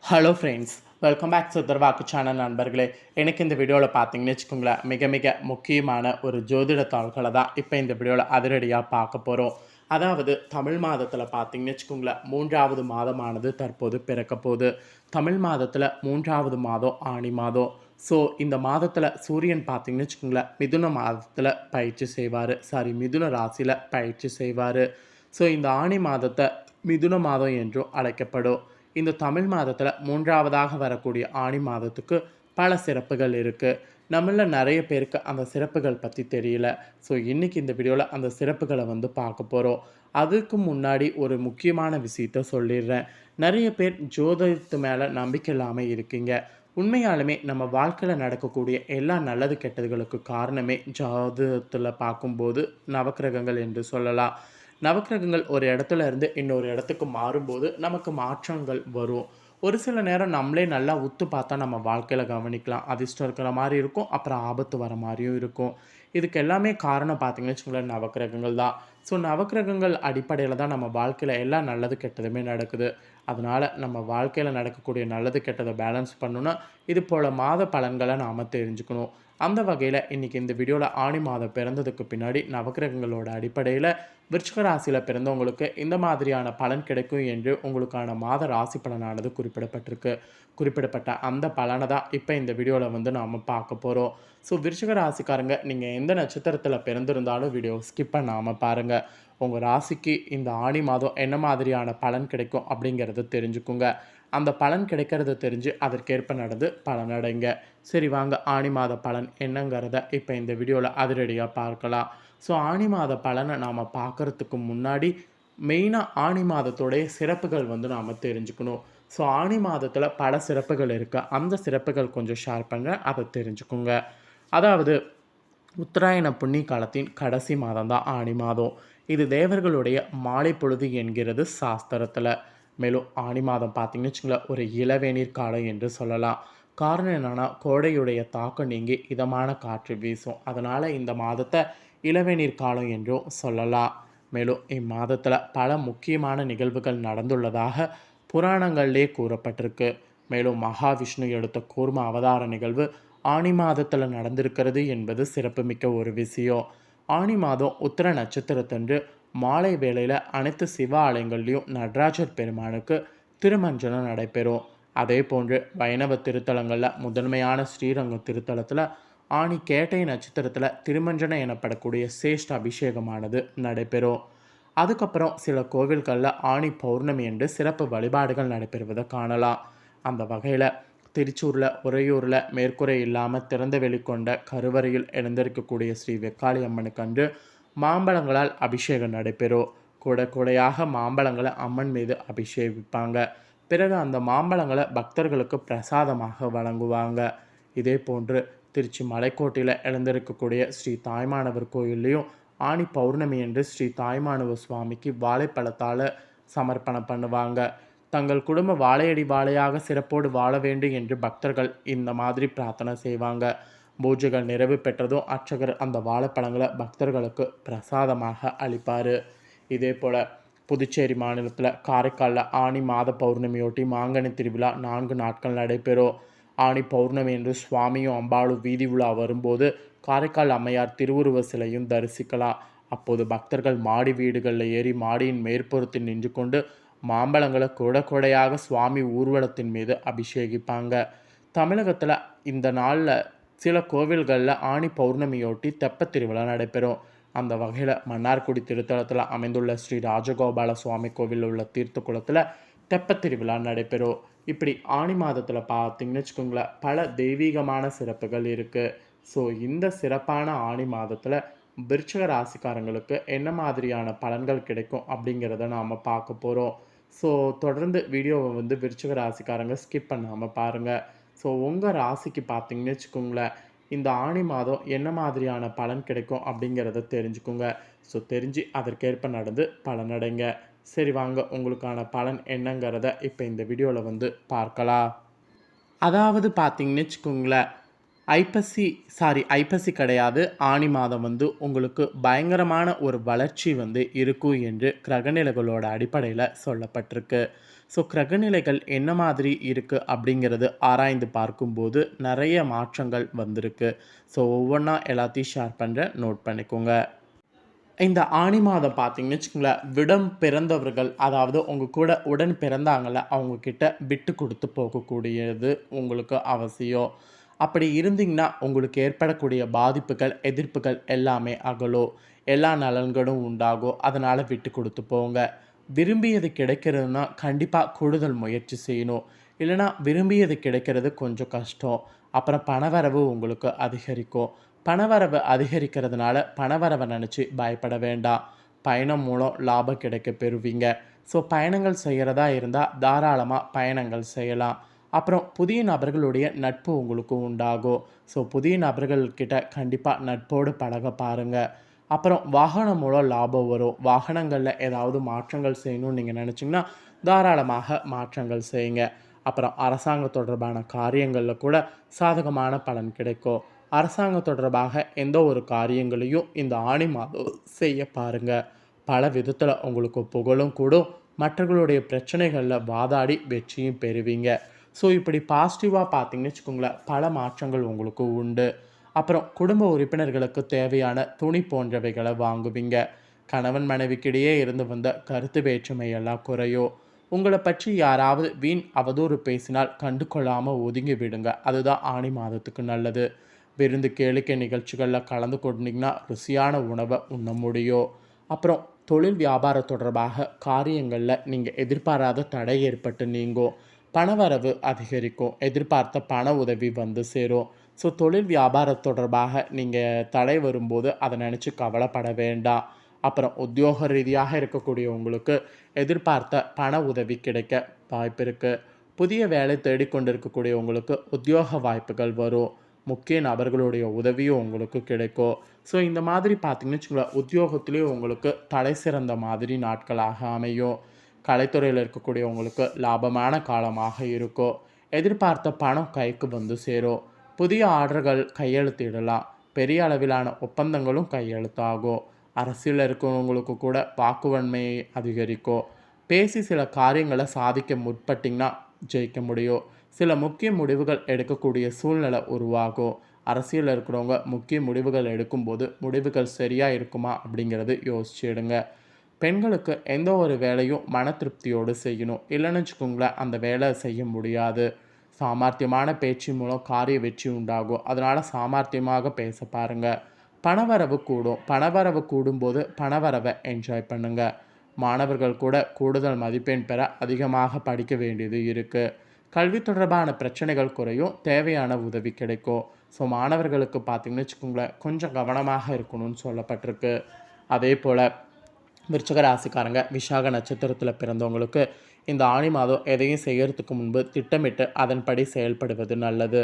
Hello friends, welcome back to தர்வாக்கு channel நண்பர்களே. எனக்கு இந்த வீடியோவில் பார்த்தீங்கன்னு வச்சுக்கோங்களேன், மிக மிக முக்கியமான ஒரு ஜோதிட தாள்களை தான் இப்போ இந்த வீடியோவில் அதிரடியாக பார்க்க போகிறோம். அதாவது தமிழ் மாதத்தில் பார்த்தீங்கன்னு வச்சுக்கோங்களேன், 3வது மாதமானது தற்போது பிறக்க போகுது. தமிழ் மாதத்தில் 3வது மாதம் ஆனி மாதம். ஸோ இந்த மாதத்தில் சூரியன் பார்த்தீங்கன்னு வச்சுக்கோங்களேன், மிதுன மாதத்தில் பயிற்சி செய்வார். மிதுன ராசியில் பயிற்சி செய்வார். ஸோ இந்த ஆனி மாதத்தை மிதுன மாதம் என்றும் அழைக்கப்படும். இந்த தமிழ் மாதத்தில் 3வதாக வரக்கூடிய ஆனி மாதத்துக்கு பல சிறப்புகள் இருக்குது. நம்மள நிறைய பேருக்கு அந்த சிறப்புகள் பற்றி தெரியல. ஸோ இன்றைக்கி இந்த வீடியோவில் அந்த சிறப்புகளை பார்க்க போகிறோம். அதுக்கு முன்னாடி ஒரு முக்கியமான விஷயத்த சொல்லிடுறேன். நிறைய பேர் ஜோதிடத்து மேலே நம்பிக்கை இல்லாமல் இருக்கீங்க. உண்மையாலுமே நம்ம வாழ்க்கையில் நடக்கக்கூடிய எல்லா நல்லது கெட்டதுகளுக்கு காரணமே ஜோதிடத்தில் பார்க்கும்போது நவக்கிரகங்கள் என்று சொல்லலாம். நவக்கிரகங்கள் ஒரு இடத்துல இருந்து இன்னொரு இடத்துக்கு மாறும்போது நமக்கு மாற்றங்கள் வரும். ஒரு சில நேரம் நம்மளே நல்லா உத்து பார்த்தா நம்ம வாழ்க்கையில் கவனிக்கலாம். அதிர்ஷ்டம் இருக்கிற மாதிரி இருக்கும், அப்புறம் ஆபத்து வர மாதிரியும் இருக்கும். இதுக்கு எல்லாமே காரணம் பார்த்தீங்கன்னு வச்சுக்கோங்களேன், நவக்கிரகங்கள் தான். ஸோ நவக்கிரகங்கள் அடிப்படையில் தான் நம்ம வாழ்க்கையில் எல்லா நல்லது கெட்டதுமே நடக்குது. அதனால் நம்ம வாழ்க்கையில் நடக்கக்கூடிய நல்லது கெட்டதை பேலன்ஸ் பண்ணணுன்னா இது போல் மாத பலன்களை நாம் தெரிஞ்சுக்கணும். அந்த வகையில் இன்றைக்கி இந்த வீடியோவில் ஆனி மாதம் பிறந்ததுக்கு பின்னாடி நவக்கிரகங்களோட அடிப்படையில் விருச்சிக ராசியில் பிறந்தவங்களுக்கு இந்த மாதிரியான பலன் கிடைக்கும் என்று உங்களுக்கான மாத ராசி பலனானது குறிப்பிடப்பட்ட அந்த பலனை தான் இப்போ இந்த வீடியோவில் நாம் பார்க்க போகிறோம். ஸோ விருச்சிக ராசிக்காரங்க, நீங்கள் எந்த நட்சத்திரத்தில் பிறந்திருந்தாலும் வீடியோ ஸ்கிப் பண்ணாமல் பாருங்கள். உங்கள் ராசிக்கு இந்த ஆனி மாதம் என்ன மாதிரியான பலன் கிடைக்கும் அப்படிங்கிறத தெரிஞ்சுக்குங்க. அந்த பலன் கிடைக்கிறத தெரிஞ்சு அதற்கேற்ப நடந்து பலனடைங்க. சரி வாங்க, ஆனி மாத பலன் என்னங்கிறத இப்போ இந்த வீடியோவில் அதிரடியாக பார்க்கலாம். ஸோ ஆனி மாத பலனை நாம் பார்க்குறதுக்கு முன்னாடி மெயினாக ஆனி மாதத்தோடைய சிறப்புகள் நாம் தெரிஞ்சுக்கணும். ஸோ ஆனி மாதத்தில் பல சிறப்புகள் இருக்குது. அந்த சிறப்புகள் கொஞ்சம் ஷேர் பண்ணுறேன், அதை தெரிஞ்சுக்குங்க. அதாவது உத்தராயண புண்ணிய காலத்தின் கடைசி மாதம் தான் ஆனி மாதம். இது தேவர்களுடைய மாலை பொழுது என்கிறது சாஸ்திரத்தில். மேலும் ஆனி மாதம் பார்த்திங்கன்னு வச்சுங்களேன், ஒரு இளவேநீர் காலம் என்று சொல்லலாம். காரணம் என்னென்னா, கோடையுடைய தாக்கம் நீங்கி இதமான காற்று வீசும். அதனால் இந்த மாதத்தை இளவேநீர் காலம் என்றும் சொல்லலாம். மேலும் இம்மாதத்தில் பல முக்கியமான நிகழ்வுகள் நடந்துள்ளதாக புராணங்களிலே கூறப்பட்டிருக்கு. மேலும் மகாவிஷ்ணு எடுத்த கூர்ம அவதார நிகழ்வு ஆனி மாதத்தில் நடந்திருக்கிறது என்பது சிறப்புமிக்க ஒரு விஷயம். ஆனி மாதம் உத்திர நட்சத்திரத்தன்று மாலை வேளையில் அனைத்து சிவ ஆலயங்கள்லேயும் நடராஜர் பெருமானுக்கு திருமஞ்சனம் நடைபெறும். அதே போன்று வைணவ திருத்தலங்களில் முதன்மையான ஸ்ரீரங்கம் திருத்தலத்தில் ஆனி கேட்டை நட்சத்திரத்தில் திருமஞ்சனம் எனப்படக்கூடிய சேஷ்ட அபிஷேகமானது நடைபெறும். அதுக்கப்புறம் சில கோவில்களில் ஆனி பௌர்ணமி என்று சிறப்பு வழிபாடுகள் நடைபெறுவதை காணலாம். அந்த வகையில் திருச்சூரில் உறையூரில் மேற்கூரை இல்லாமல் திறந்த வெளிக்கொண்ட கருவறையில் எழுந்திருக்கக்கூடிய ஸ்ரீ வெக்காளி அம்மனுக்கு அன்று மாம்பழங்களால் அபிஷேகம் நடைபெறும். கூடையாக மாம்பழங்களை அம்மன் மீது அபிஷேகிப்பாங்க. பிறகு அந்த மாம்பழங்களை பக்தர்களுக்கு பிரசாதமாக வழங்குவாங்க. இதே போன்று திருச்சி மலைக்கோட்டையில் எழுந்திருக்கக்கூடிய ஸ்ரீ தாய்மானவர் கோயில்லையும் ஆனி பௌர்ணமி என்று ஸ்ரீ தாய்மானவர் சுவாமிக்கு வாழைப்பழத்தால் சமர்ப்பணம் பண்ணுவாங்க. தங்கள் குடும்ப வாழையடி வாழையாக சிறப்போடு வாழ வேண்டும் என்று பக்தர்கள் இந்த மாதிரி பிரார்த்தனை செய்வாங்க. பூஜைகள் நிறைவு பெற்றதும் அர்ச்சகர் அந்த வாழைப்பழங்களை பக்தர்களுக்கு பிரசாதமாக அளிப்பார். இதே போல் புதுச்சேரி மாநிலத்தில் காரைக்காலில் ஆனி மாத பௌர்ணமியொட்டி மாங்கனி திருவிழா 4 நாட்கள் நடைபெறும். ஆனி பௌர்ணமி என்று சுவாமியும் அம்பாளும் வீதி உலா வரும்போது காரைக்கால் அம்மையார் திருவுருவ சிலையும் தரிசிக்கலாம். அப்போது பக்தர்கள் மாடி வீடுகளில் ஏறி மாடியின் மேற்புறத்தில் நின்று கொண்டு மாம்பழங்களை கொடையாக சுவாமி ஊர்வலத்தின் மீது அபிஷேகிப்பாங்க. தமிழகத்தில் இந்த நாளில் சில கோவில்களில் ஆனி பௌர்ணமியொட்டி தெப்பத் திருவிழா நடைபெறும். அந்த வகையில் மன்னார்குடி திருத்தலத்தில் அமைந்துள்ள ஸ்ரீ ராஜகோபால சுவாமி கோவில் உள்ள தீர்த்த குளத்தில் தெப்பத் திருவிழா நடைபெறும். இப்படி ஆனி மாதத்தில் பார்த்தீங்கன்னு வச்சுக்கோங்களேன், பல தெய்வீகமான சிறப்புகள் இருக்குது. ஸோ இந்த சிறப்பான ஆனி மாதத்தில் விருச்சிக ராசிக்காரங்களுக்கு என்ன மாதிரியான பலன்கள் கிடைக்கும் அப்படிங்கிறத நாம் பார்க்க போகிறோம். ஸோ தொடர்ந்து வீடியோவை விருச்சிக ராசிக்காரங்க ஸ்கிப் பண்ணாமல் பாருங்கள். ஸோ உங்கள் ராசிக்கு பார்த்தீங்கன்னு வச்சுக்கோங்களேன், இந்த ஆனி மாதம் என்ன மாதிரியான பலன் கிடைக்கும் அப்படிங்கிறத தெரிஞ்சுக்குங்க. ஸோ தெரிஞ்சு அதற்கேற்ப நடந்து பலனடைங்க. சரி வாங்க, உங்களுக்கான பலன் என்னங்கிறத இப்போ இந்த வீடியோவில் பார்க்கலாம். அதாவது பார்த்தீங்கன்னு வச்சுக்கோங்களேன், ஐப்பசி கிடையாது. ஆனி மாதம் வந்து உங்களுக்கு பயங்கரமான ஒரு வளர்ச்சி வந்து இருக்கும் என்று கிரகநிலைகளோட அடிப்படையில சொல்லப்பட்டிருக்கு. ஸோ கிரகநிலைகள் என்ன மாதிரி இருக்கு அப்படிங்கிறது ஆராய்ந்து பார்க்கும்போது நெறைய மாற்றங்கள் வந்திருக்கு. ஸோ ஒவ்வொன்னா எல்லாத்தையும் ஷேர் பண்றேன். நோட் பண்ணிக்கோங்க. இந்த ஆனி மாதம் பார்த்தீங்கன்னு வச்சுக்கோங்களேன், விடம் பிறந்தவர்கள் அதாவது உங்க கூட உடன் பிறந்தாங்கல்ல, அவங்க கிட்ட விட்டு குடுத்து போகக்கூடியது உங்களுக்கு அவசியம். அப்படி இருந்தீங்கன்னா, உங்களுக்கு ஏற்படக்கூடிய பாதிப்புகள், எதிர்ப்புகள் எல்லாமே அகலும். எல்லா நலன்களும் உண்டாகும். அதனால விட்டு குடுத்து போங்க. விரும்பியது கிடைக்கிறதுனா கண்டிப்பா கூடுதல் முயற்சி செய்யணும். இல்லைனா விரும்பியது கிடைக்கிறது கொஞ்சம் கஷ்டம். அப்புறம் பணவரவு உங்களுக்கு அதிகரிக்கும். பணவரவு அதிகரிக்கிறதுனால பணவரவை நினச்சி பயப்பட வேண்டாம். பயணம் மூலம் லாபம் கிடைக்க பெறுவீங்க. ஸோ பயணங்கள் செய்கிறதா இருந்தால் தாராளமாக பயணங்கள் செய்யலாம். அப்புறம் புதிய நபர்களுடைய நட்பு உங்களுக்கு உண்டாகும். ஸோ புதிய நபர்கள்கிட்ட கண்டிப்பாக நட்போடு பழக பாருங்கள். அப்புறம் வாகனம் மூலம் லாபம் வரும். வாகனங்களில் ஏதாவது மாற்றங்கள் செய்யணும்னு நீங்கள் நினச்சிங்கன்னா தாராளமாக மாற்றங்கள் செய்யுங்க. அப்புறம் அரசாங்கம் தொடர்பான காரியங்களில் கூட சாதகமான பலன் கிடைக்கும். அரசாங்கம் தொடர்பாக எந்த ஒரு காரியங்களையும் இந்த ஆணி மாதம் செய்ய பாருங்கள். பல விதத்தில் உங்களுக்கு புகழும் கூடும். மற்றவர்களுடைய பிரச்சனைகளில் வாதாடி வெற்றியும் பெறுவீங்க. ஸோ இப்படி பாசிட்டிவாக பார்த்தீங்கன்னு வச்சுக்கோங்களேன், பல மாற்றங்கள் உங்களுக்கு உண்டு. அப்புறம் குடும்ப உறுப்பினர்களுக்கு தேவையான துணி போன்றவைகளை வாங்குவீங்க. கணவன் மனைவிக்கிடையே இருந்து வந்த கருத்து வேற்றுமை எல்லாம் குறையும். உங்களை பற்றி யாராவது வீண் அவதூறு பேசினால் கண்டு கொள்ளாமல் ஒதுங்கி விடுங்க. அதுதான் ஆணி மாதத்துக்கு நல்லது. விருந்து கேளிக்கை நிகழ்ச்சிகளில் கலந்து கொண்டீங்கன்னா ருசியான உணவை உண்ண முடியும். அப்புறம் தொழில் வியாபாரம் தொடர்பாக காரியங்களில் நீங்கள் எதிர்பாராத தடை ஏற்பட்டு நீங்கும். பணவரவு அதிகரிக்கும். எதிர்பார்த்த பண உதவி வந்து சேரும். ஸோ தொழில் வியாபாரம் தொடர்பாக நீங்கள் தடை வரும்போது அதை நினச்சி கவலைப்பட வேண்டாம். அப்புறம் உத்தியோக ரீதியாக இருக்கக்கூடிய உங்களுக்கு எதிர்பார்த்த பண உதவி கிடைக்க வாய்ப்பு இருக்குது. புதிய வேலை தேடிக்கொண்டிருக்கக்கூடிய உங்களுக்கு உத்தியோக வாய்ப்புகள் வரும். முக்கிய நபர்களுடைய உதவியும் உங்களுக்கு கிடைக்கும். ஸோ இந்த மாதிரி பார்த்தீங்கன்னு வச்சுக்கோங்களேன், உத்தியோகத்திலேயே உங்களுக்கு தலை சிறந்த மாதிரி நாட்களாக அமையும். கலைத்துறையில் இருக்கக்கூடிய உங்களுக்கு லாபமான காலமாக இருக்கும். எதிர்பார்த்த பணம் கைக்கு வந்து சேரும். புதிய ஆர்டர்கள் கையெழுத்திடலாம். பெரிய அளவிலான ஒப்பந்தங்களும் கையெழுத்தாகும். அரசியலில் இருக்கிறவங்களுக்கு கூட வாக்குவன்மை அதிகரிக்கும். பேசி சில காரியங்களை சாதிக்க முற்பட்டிங்கன்னா ஜெயிக்க முடியும். சில முக்கிய முடிவுகள் எடுக்கக்கூடிய சூழ்நிலை உருவாகும். அரசியலில் இருக்கிறவங்க முக்கிய முடிவுகள் எடுக்கும்போது முடிவுகள் சரியாக இருக்குமா அப்படிங்கிறது யோசிச்சு எடுங்க. பெண்களுக்கு எந்த ஒரு வேலையும் மன திருப்தியோடு செய்யணும். இல்லைன்னு வச்சுக்கோங்களேன், அந்த வேலை செய்ய முடியாது. சாமர்த்தியமான பேச்சு மூலம் காரிய வெற்றி உண்டாகும். அதனால் சாமர்த்தியமாக பேச பாருங்கள். பணவரவு கூடும். பணவரவு கூடும்போது பணவரவை என்ஜாய் பண்ணுங்கள். மாணவர்கள் கூட கூடுதல் மதிப்பெண் பெற அதிகமாக படிக்க வேண்டியது இருக்குது. கல்வி தொடர்பான பிரச்சனைகள் குறையும். தேவையான உதவி கிடைக்கும். ஸோ மாணவர்களுக்கு பார்த்திங்கன்னு வச்சுக்கோங்களேன், கொஞ்சம் கவனமாக இருக்கணும்னு சொல்லப்பட்டிருக்கு. அதே போல் விருச்சிக ராசிக்காரங்க விசாக நட்சத்திரத்தில் பிறந்தவங்களுக்கு இந்த ஆணி மாதம் எதையும் செய்யறதுக்கு முன்பு திட்டமிட்டு அதன்படி செயல்படுவது நல்லது.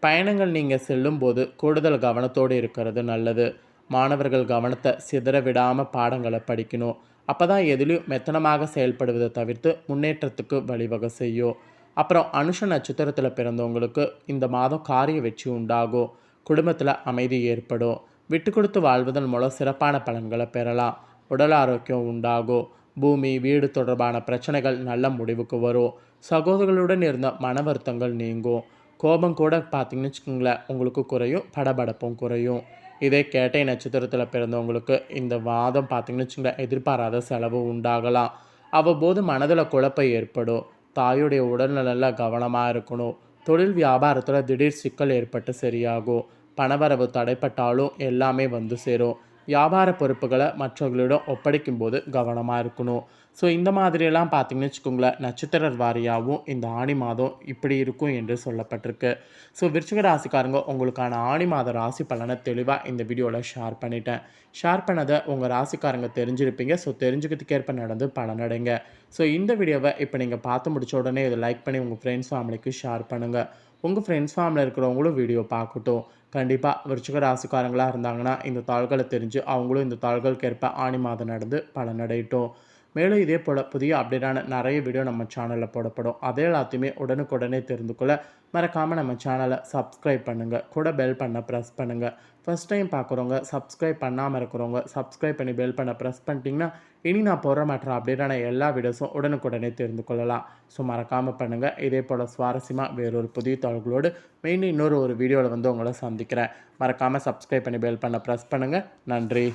பயணங்கள் நீங்கள் செல்லும்போது கூடுதல் கவனத்தோடு இருக்கிறது நல்லது. மாணவர்கள் கவனத்தை சிதற விடாமல் பாடங்களை படிக்கணும். அப்போ தான் எதிலையும் மெத்தனமாக செயல்படுவதை தவிர்த்து முன்னேற்றத்துக்கு வழிவகை செய்யும். அப்புறம் அனுஷ நட்சத்திரத்தில் பிறந்தவங்களுக்கு இந்த மாதம் காரிய வெற்றி உண்டாகும். குடும்பத்தில் அமைதி ஏற்படும். விட்டு கொடுத்து வாழ்வதன் மூலம் சிறப்பான பலன்களை பெறலாம். உடல் ஆரோக்கியம் உண்டாகும். பூமி வீடு தொடர்பான பிரச்சனைகள் நல்ல முடிவுக்கு வரும். சகோதரர்களுடன் இருந்த மன வருத்தங்கள் நீங்கும். கோபம் கூட பார்த்திங்கன்னு வச்சுக்கோங்களேன், உங்களுக்கு குறையும். படபடப்பும் குறையும். இதே கேட்டை நட்சத்திரத்தில் பிறந்தவங்களுக்கு இந்த மாதம் பார்த்திங்கன்னு வச்சுக்கோங்களேன், எதிர்பாராத செலவு உண்டாகலாம். அவ்வப்போது மனதில் குழப்பம் ஏற்படும். தாயுடைய உடல்நலில் கவனமாக இருக்கணும். தொழில் வியாபாரத்தில் திடீர் சிக்கல் ஏற்பட்டு சரியாகும். பணவரவு தடைப்பட்டாலும் எல்லாமே வந்து சேரும். வியாபார பொறுப்புகளை மற்றவர்களிடம் ஒப்படைக்கும் போது கவனமாக இருக்கணும். ஸோ இந்த மாதிரியெல்லாம் பார்த்திங்கன்னு வச்சுக்கோங்களேன், நட்சத்திர வாரியாகவும் இந்த ஆணி மாதம் இப்படி இருக்கும் என்று சொல்லப்பட்டிருக்கு. ஸோ விருச்சிக ராசிக்காரங்க உங்களுக்கான ஆணி மாத ராசி பலனை தெளிவாக இந்த வீடியோவில் ஷேர் பண்ணிட்டேன். ஷேர் பண்ணதை உங்கள் ராசிக்காரங்க தெரிஞ்சிருப்பீங்க. ஸோ தெரிஞ்சுக்கிறதுக்கேற்ப நடந்து பலனடைங்க. ஸோ இந்த வீடியோவை இப்போ நீங்கள் பார்த்து முடிச்ச உடனே இதை லைக் பண்ணி உங்கள் ஃப்ரெண்ட்ஸ் ஃபேமிலிக்கு ஷேர் பண்ணுங்கள். உங்கள் ஃப்ரெண்ட்ஸ் ஃபேமிலியில் இருக்கிறவங்களும் வீடியோ பார்க்கட்டும். கண்டிப்பாக விருச்சிக ராசிக்காரங்களாக இருந்தாங்கன்னா இந்த தாள்களை தெரிஞ்சு அவங்களும் இந்த தாள்களுக்கு ஏற்ப ஆணி மாதம் நடந்து பலனடையட்டும். மேலும் இதே போல் புதிய அப்டேட்டான நிறைய வீடியோ நம்ம சேனலில் போடப்படும். அதை எல்லாத்தையுமே உடனுக்குடனே தெரிந்து கொள்ள மறக்காமல் நம்ம சேனலை சப்ஸ்கிரைப் பண்ணுங்கள். கூட பெல் பண்ண ப்ரெஸ் பண்ணுங்கள். ஃபஸ்ட் டைம் பார்க்குறவங்க, சப்ஸ்கிரைப் பண்ணாமல் இருக்கிறவங்க சப்ஸ்கிரைப் பண்ணி பெல் பண்ண ப்ரெஸ் பண்ணிட்டீங்கன்னா இனி நான் போடுற மற்ற அப்டேட்டான எல்லா வீடியோஸும் உடனுக்குடனே தெரிந்து கொள்ளலாம். ஸோ மறக்காமல் பண்ணுங்கள். இதே போல் சுவாரஸ்யமாக வேறொரு புதிய தகவல்களோடு மெயினாக இன்னொரு வீடியோவில் உங்களை சந்திக்கிறேன். மறக்காமல் சப்ஸ்கிரைப் பண்ணி பெல் பண்ண ப்ரெஸ் பண்ணுங்கள். நன்றி.